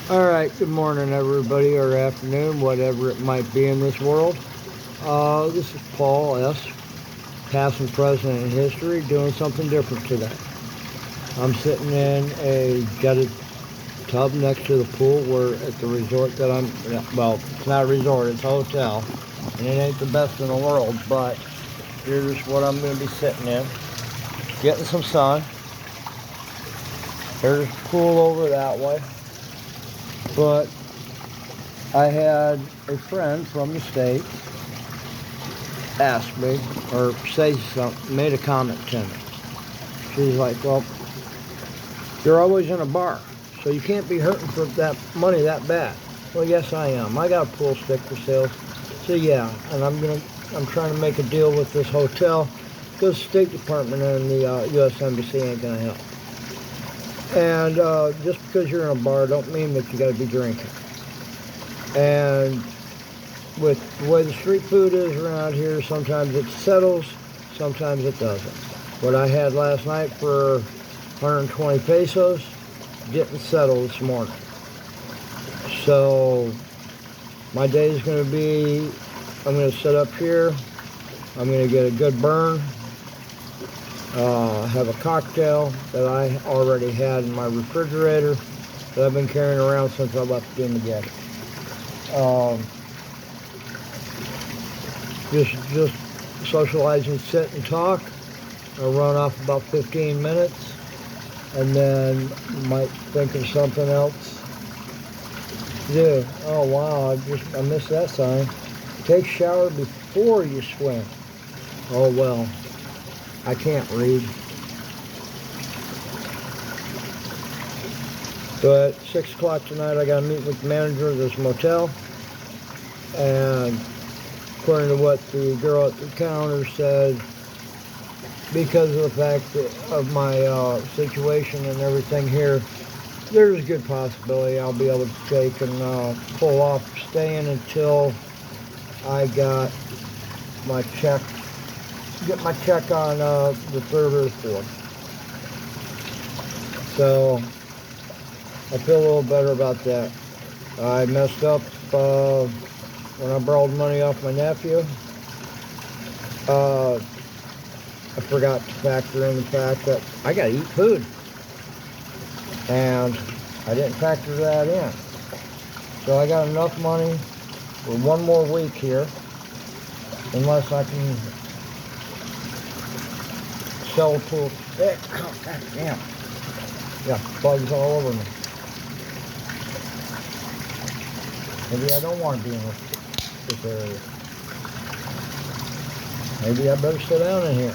Alright, good morning everybody, or afternoon, whatever it might be in this world. This is Paul S., past and present in history, doing something different today. I'm sitting in a gutted tub next to the pool. We're at the resort that well, it's not a resort, it's a hotel. And it ain't the best in the world, but here's what I'm going to be sitting in. Getting some sun. There's a pool over that way. But I had a friend from the States ask me, or say something, made a comment to me. She's like, well, you're always in a bar, so you can't be hurting for that money that bad. Well, yes, I am. I got a pool stick for sale. So yeah, and I'm trying to make a deal with this hotel because the State Department and the U.S. Embassy ain't gonna help. And just because you're in a bar don't mean that you got to be drinking. And with the way the street food is around here, sometimes it settles, sometimes it doesn't. What I had last night for 120 pesos didn't settle this morning. So my day is going to be, I'm going to sit up here, I'm going to get a good burn, have a cocktail that I already had in my refrigerator that I've been carrying around since I left Dumageddon. Just socializing, sit and talk. I'll run off about 15 minutes and then might think of something else to do. Oh wow, I missed that sign. Take shower before you swim. Oh well, I can't read. So at 6 o'clock tonight, I got to meet with the manager of this motel. And according to what the girl at the counter said, because of the fact of my situation and everything here, there's a good possibility I'll be able to take and pull off staying until I got my check, get my check on the 3rd or 4th. So I feel a little better about that. I messed up when I borrowed money off my nephew. I forgot to factor in the fact that I gotta eat food. And I didn't factor that in. So I got enough money for one more week here, unless I can sell a pool. Hey, oh, God damn. Yeah, bugs all over me. Maybe I don't want to be in this area. Maybe I better sit down in here.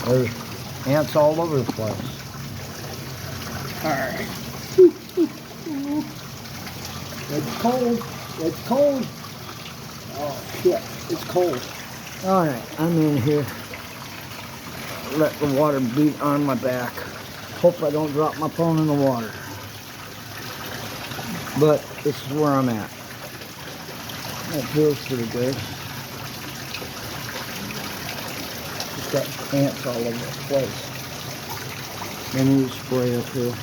There's ants all over the place. Alright. It's cold. It's cold. Oh shit, it's cold. Alright, I'm in here. Let the water beat on my back. Hope I don't drop my phone in the water. But this is where I'm at. That feels pretty good. Just got ants all over the place. I need to spray up here.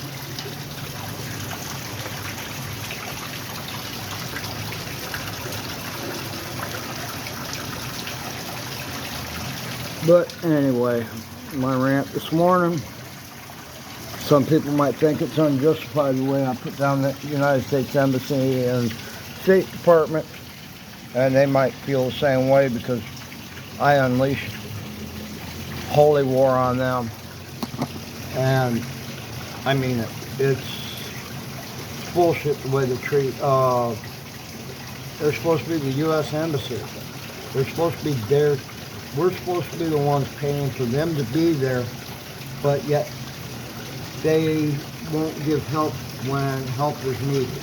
But anyway, my rant this morning. Some people might think it's unjustified the way I put down the United States Embassy and State Department, and they might feel the same way because I unleashed holy war on them. And I mean it. It's bullshit the way they treat. They're supposed to be the U.S. Embassy. They're supposed to be there. We're supposed to be the ones paying for them to be there, but yet they won't give help when help is needed.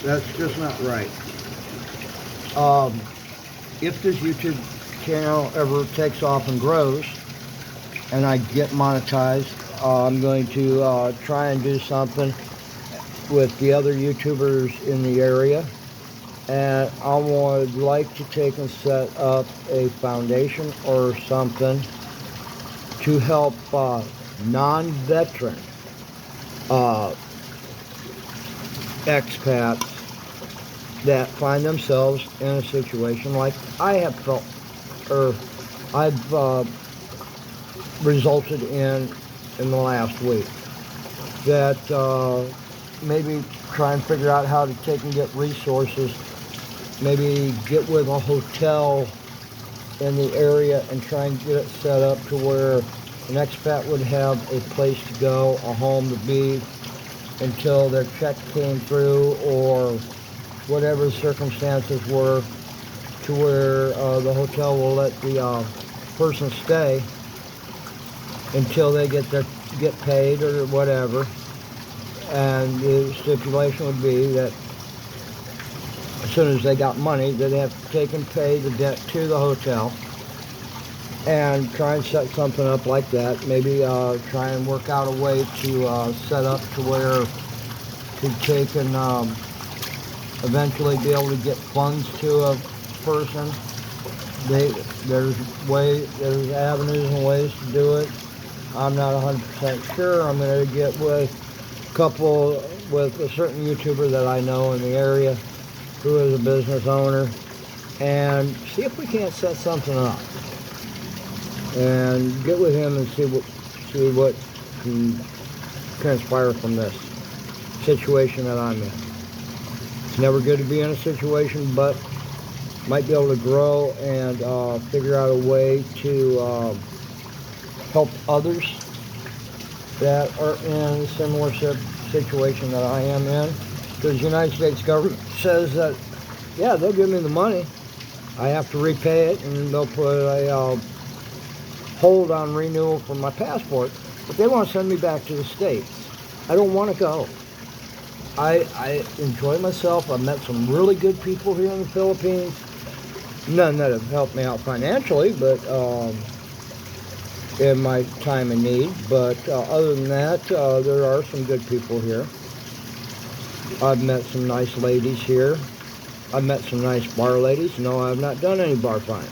That's just not right. If this YouTube channel ever takes off and grows, and I get monetized, I'm going to try and do something with the other YouTubers in the area. And I would like to take and set up a foundation or something to help non-veteran expats that find themselves in a situation like I have felt, or I've resulted in the last week, that maybe try and figure out how to take and get resources, maybe get with a hotel in the area and try and get it set up to where an expat would have a place to go, a home to be, until their check came through or whatever the circumstances were, to where the hotel will let the person stay until they get paid or whatever. And the stipulation would be that as soon as they got money, they'd have to take and pay the debt to the hotel, and try and set something up like that. Maybe try and work out a way to set up to where to take and eventually be able to get funds to a person. There's avenues and ways to do it. I'm not 100% sure. I'm going to get with a certain YouTuber that I know in the area who is a business owner, and see if we can't set something up and get with him and see what can transpire from this situation that I'm in. It's never good to be in a situation, but might be able to grow and figure out a way to help others that are in a similar situation that I am in. Because the United States government says that, yeah, they'll give me the money. I have to repay it, and they'll put a hold on renewal for my passport. But they want to send me back to the States. I don't want to go. I enjoy myself. I've met some really good people here in the Philippines. None that have helped me out financially, but in my time of need. But other than that, there are some good people here. I've met some nice ladies here. I've met some nice bar ladies. No, I've not done any bar fines.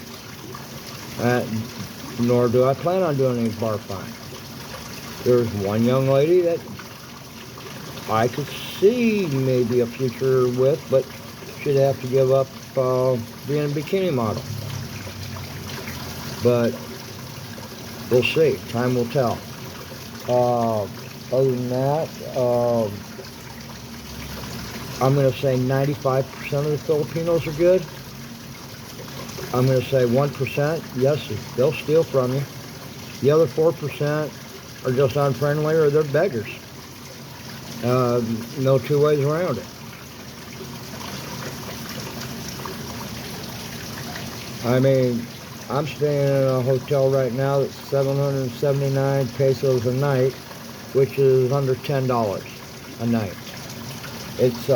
Nor do I plan on doing any bar fines. There's one young lady that I could see maybe a future with, but she'd have to give up being a bikini model. But we'll see. Time will tell. Other than that, I'm going to say 95% of the Filipinos are good. I'm going to say 1%, yes, they'll steal from you. The other 4% are just unfriendly, or they're beggars. No two ways around it. I mean, I'm staying in a hotel right now that's 779 pesos a night, which is under $10 a night. It's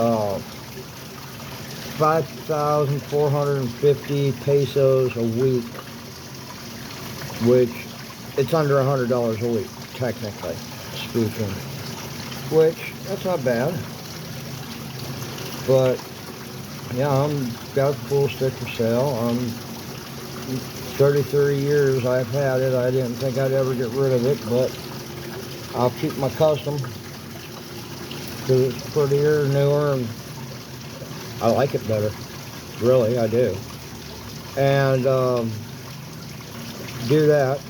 5,450 pesos a week, which it's under $100 a week, technically speaking. Which, that's not bad. But yeah, got a pool stick for sale. 30 years I've had it. I didn't think I'd ever get rid of it, but I'll keep my custom because it's prettier, newer, and I like it better. Really, I do. And do that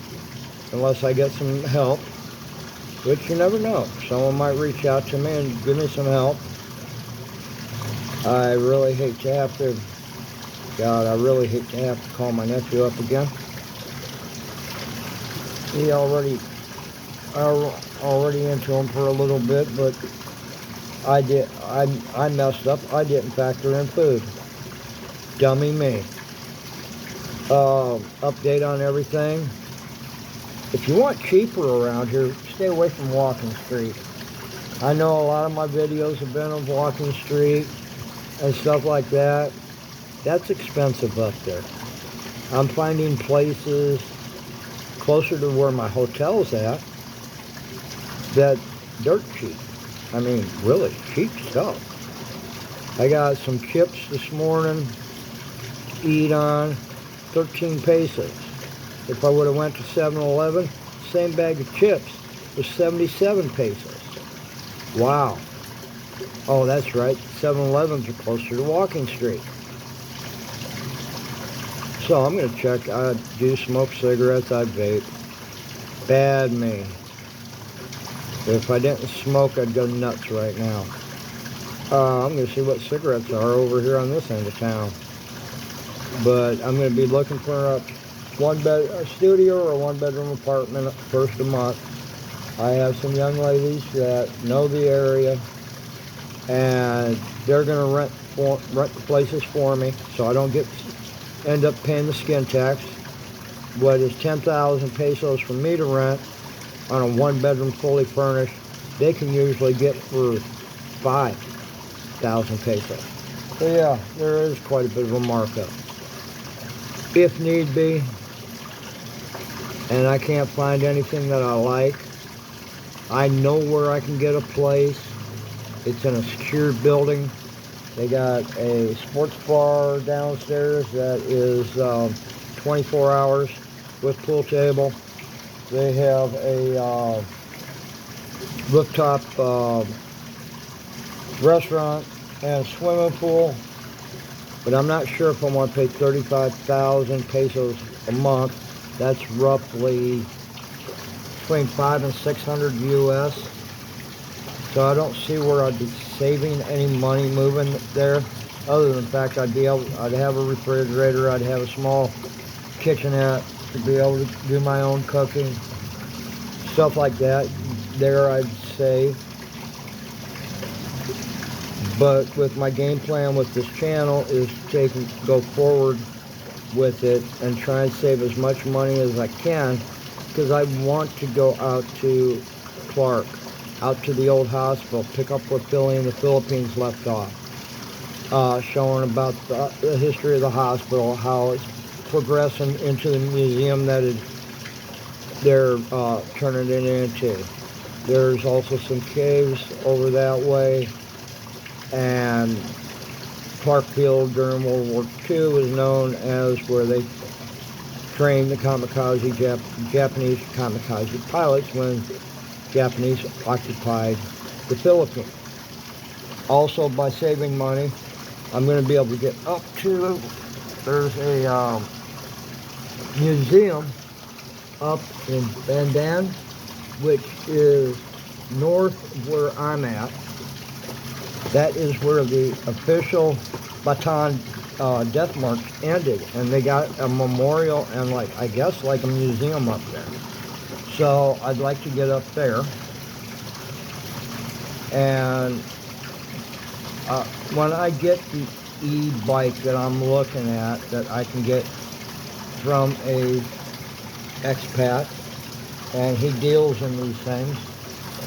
unless I get some help, which you never know. Someone might reach out to me and give me some help. I really hate to have to, I really hate to have to call my nephew up again. He already into him for a little bit, but I messed up. I didn't factor in food. Dummy me. Update on everything. If you want cheaper around here, stay away from Walking Street. I know a lot of my videos have been on Walking Street and stuff like that. That's expensive up there. I'm finding places closer to where my hotel's at that dirt cheap. I mean, really cheap stuff. I got some chips this morning to eat on, 13 pesos. If I would have went to 7-Eleven, same bag of chips was 77 pesos. Wow. Oh, that's right. 7-Elevens are closer to Walking Street. So I'm going to check. I do smoke cigarettes. I vape. Bad me. If I didn't smoke, I'd go nuts right now. I'm going to see what cigarettes are over here on this end of town. But I'm going to be looking for a studio or a one-bedroom apartment first a month. I have some young ladies that know the area, and they're going to rent the places for me, so I don't end up paying the skin tax. What is 10,000 pesos for me to rent on a one-bedroom fully furnished, they can usually get for 5,000 pesos. So yeah, there is quite a bit of a markup. If need be, and I can't find anything that I like, I know where I can get a place. It's in a secure building. They got a sports bar downstairs that is 24 hours with pool table. They have a rooftop restaurant and swimming pool. But I'm not sure if I want to pay 35,000 pesos a month. That's roughly between 500 and 600 US. So I don't see where I'd be saving any money moving there, other than the fact I'd have a refrigerator, I'd have a small kitchenette to be able to do my own cooking, stuff like that. There I'd save. But with my game plan with this channel is to go forward with it and try and save as much money as I can, because I want to go out to Clark, out to the old hospital, pick up what Billy in the Philippines left off, showing about the history of the hospital, how it's progressing into the museum that they're turning it into. There's also some caves over that way, and Clarkfield during World War II was known as where they trained the Japanese kamikaze pilots when Japanese occupied the Philippines. Also, by saving money, I'm going to be able to get up to, there's a museum up in Bandan, which is north of where I'm at. That is where the official Bataan death march ended, and they got a memorial and I guess a museum up there. So I'd like to get up there, and when I get the e-bike that I'm looking at, that I can get from a expat, and he deals in these things,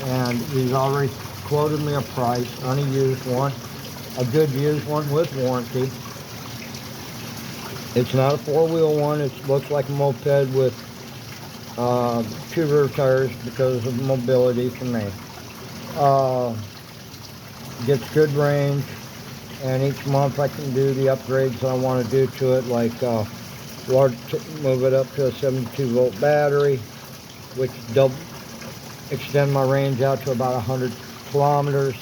and he's already quoted me a price on a used one, a good used one with warranty. It's not a four-wheel one. It looks like a moped with 2 rear tires because of mobility for me. Gets good range, and each month I can do the upgrades that I want to do to it, like move it up to a 72-volt battery, which extend my range out to about 100 kilometers.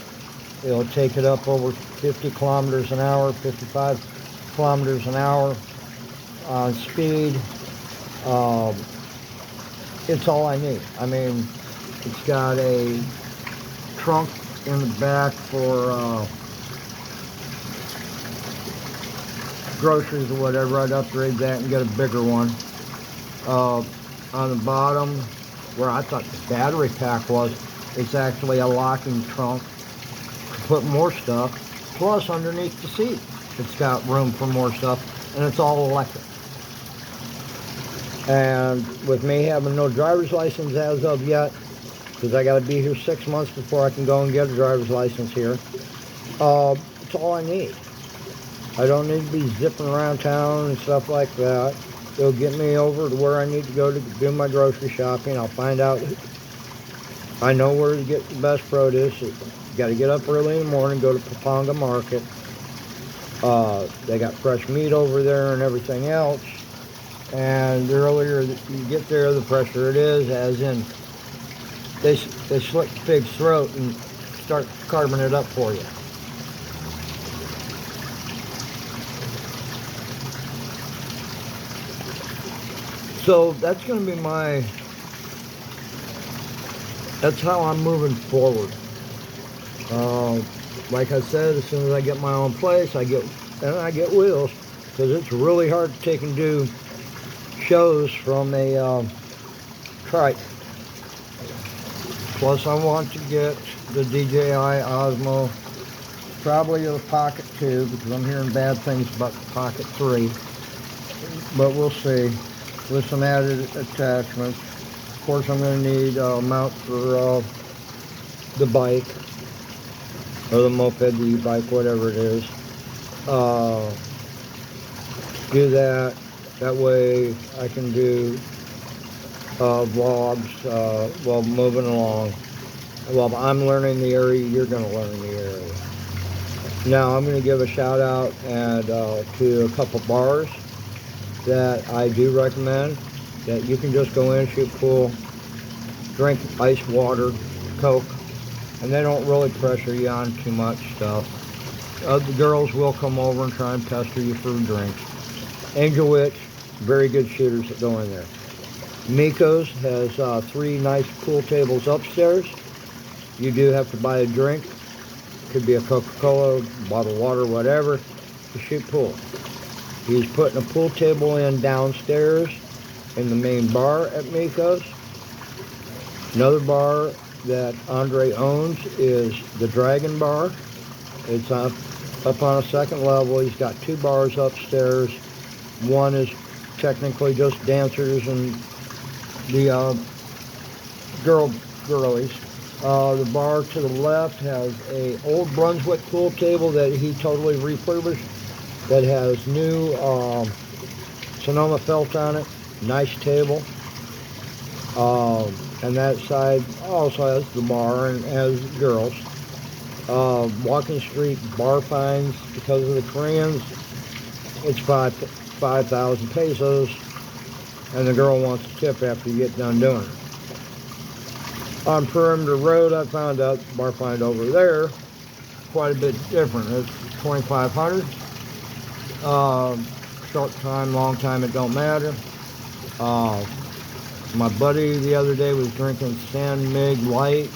It'll take it up over 50 kilometers an hour, 55 kilometers an hour on speed. It's all I need. I mean, it's got a trunk in the back for groceries or whatever. I'd upgrade that and get a bigger one. On the bottom, where I thought the battery pack was, it's actually a locking trunk to put more stuff. Plus, underneath the seat, it's got room for more stuff, and it's all electric. And with me having no driver's license as of yet, because I got to be here 6 months before I can go and get a driver's license here, it's all I need. I don't need to be zipping around town and stuff like that. It'll get me over to where I need to go to do my grocery shopping. I'll find out. I know where to get the best produce. You got to get up early in the morning, go to Pampanga Market. They got fresh meat over there and everything else. And the earlier you get there, the fresher it is, as in they slit the pig's throat and start carving it up for you. So that's going to be that's how I'm moving forward. Like I said, as soon as I get my own place, I get wheels, because it's really hard to take and do shows from a trike. Plus, I want to get the DJI Osmo, probably the Pocket 2, because I'm hearing bad things about the Pocket 3. But we'll see, with some added attachments. Of course, I'm going to need a mount for the bike, or the moped, the e-bike, whatever it is. Do that. That way I can do vlogs while moving along. While I'm learning the area, you're going to learn the area. Now I'm going to give a shout out to a couple bars that I do recommend, that you can just go in, shoot pool, drink ice water, Coke, and they don't really pressure you on too much stuff. The girls will come over and try and pester you for drinks. Angel Witch, very good shooters that go in there. Miko's has 3 nice pool tables upstairs. You do have to buy a drink. Could be a Coca-Cola, bottled water, whatever, to shoot pool. He's putting a pool table in downstairs in the main bar at Miko's. Another bar that Andre owns is the Dragon Bar. It's up on a second level. He's got 2 bars upstairs. One is technically just dancers and the girlies. The bar to the left has a old Brunswick pool table that he totally refurbished, that has new Sonoma felt on it. Nice table. And that side also has the bar and has girls. Walking Street bar fines, because of the Koreans, it's 5,000 pesos, and the girl wants a tip after you get done doing it. On Perimeter Road, I found out the bar fine over there quite a bit different. It's 2,500. Short time, long time, it don't matter. My buddy the other day was drinking San Mig Light,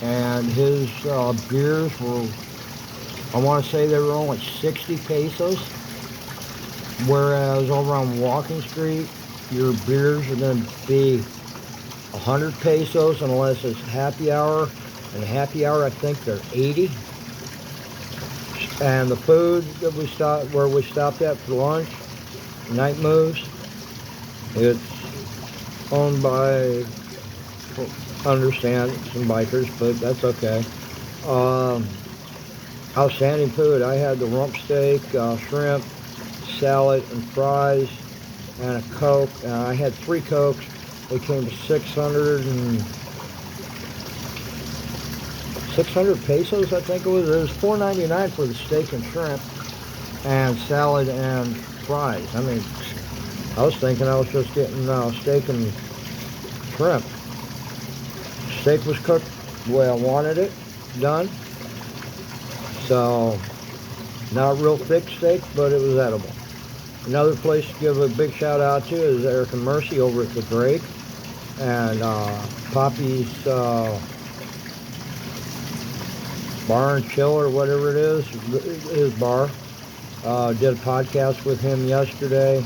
and his beers were, I want to say they were only 60 pesos, whereas over on Walking Street, your beers are going to be 100 pesos unless it's happy hour, and happy hour I think they're 80. And the food that we stopped at for lunch, Night Moves, it's owned by, understand, some bikers, but that's okay. Outstanding food. I had the rump steak, shrimp, salad, and fries, and a Coke. I had 3 Cokes. They came to 600 pesos, I think it was. It was $4.99 for the steak and shrimp, and salad and fries. I mean, I was thinking I was just getting steak and shrimp. Steak was cooked the way I wanted it done. So, not real thick steak, but it was edible. Another place to give a big shout out to is Eric and Mercy over at the Drake. And Poppy's Bar and Chill, or whatever it is, his bar. Did a podcast with him yesterday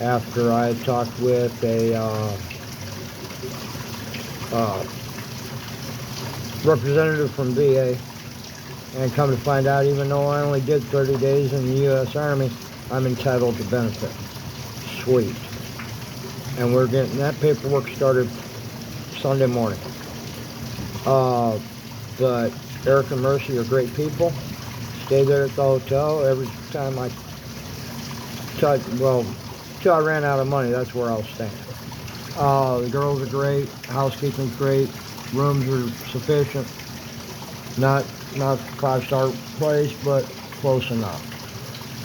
after I had talked with a representative from VA, and come to find out, even though I only did 30 days in the U.S. Army, I'm entitled to benefits. Sweet. And we're getting that paperwork started Sunday morning. But Eric and Mercy are great people. Stay there at the hotel. Every time till I ran out of money, that's where I was staying. The girls are great. Housekeeping's great. Rooms are sufficient. Not 5-star place, but close enough.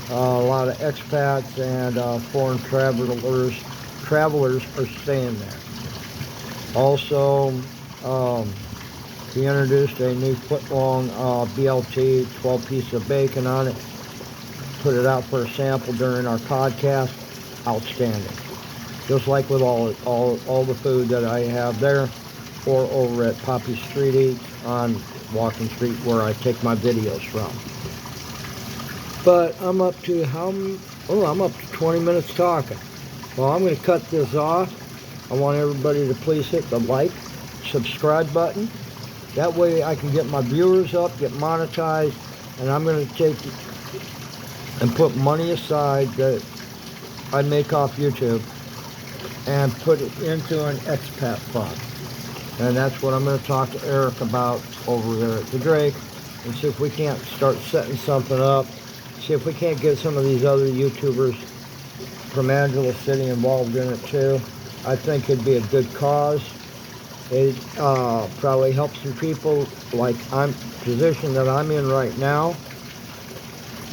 A lot of expats and foreign travelers are staying there. Also, He introduced a new foot-long BLT, 12 pieces of bacon on it. Put it out for a sample during our podcast. Outstanding. Just like with all the food that I have there, or over at Poppy Street Eats on Walking Street, where I take my videos from. But I'm up to I'm up to 20 minutes talking. Well, I'm going to cut this off. I want everybody to please hit the like, subscribe button. That way I can get my viewers up, get monetized, and I'm going to take and put money aside that I make off YouTube and put it into an expat fund. And that's what I'm going to talk to Eric about over there at the Drake, and see if we can't start setting something up. See if we can't get some of these other YouTubers from Angela City involved in it too. I think it'd be a good cause. It probably helps some people like position that I'm in right now.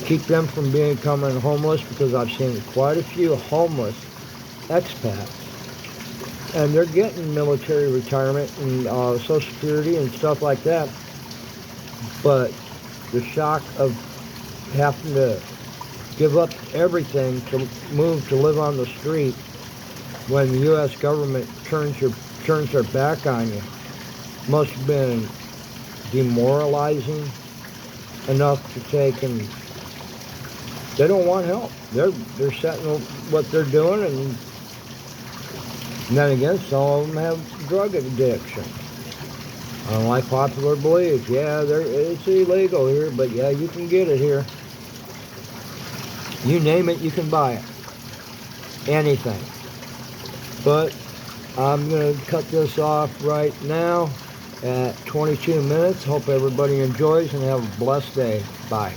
Keep them from becoming homeless, because I've seen quite a few homeless expats. And they're getting military retirement and Social Security and stuff like that. But the shock of having to give up everything to move to live on the street when the U.S. government turns their back on you must have been demoralizing enough to take, and they don't want help. They're setting what they're doing, and then again, some of them have drug addiction. Unlike popular belief, yeah, it's illegal here, but yeah, you can get it here. You name it, you can buy it. Anything. But I'm going to cut this off right now at 22 minutes. Hope everybody enjoys and have a blessed day. Bye.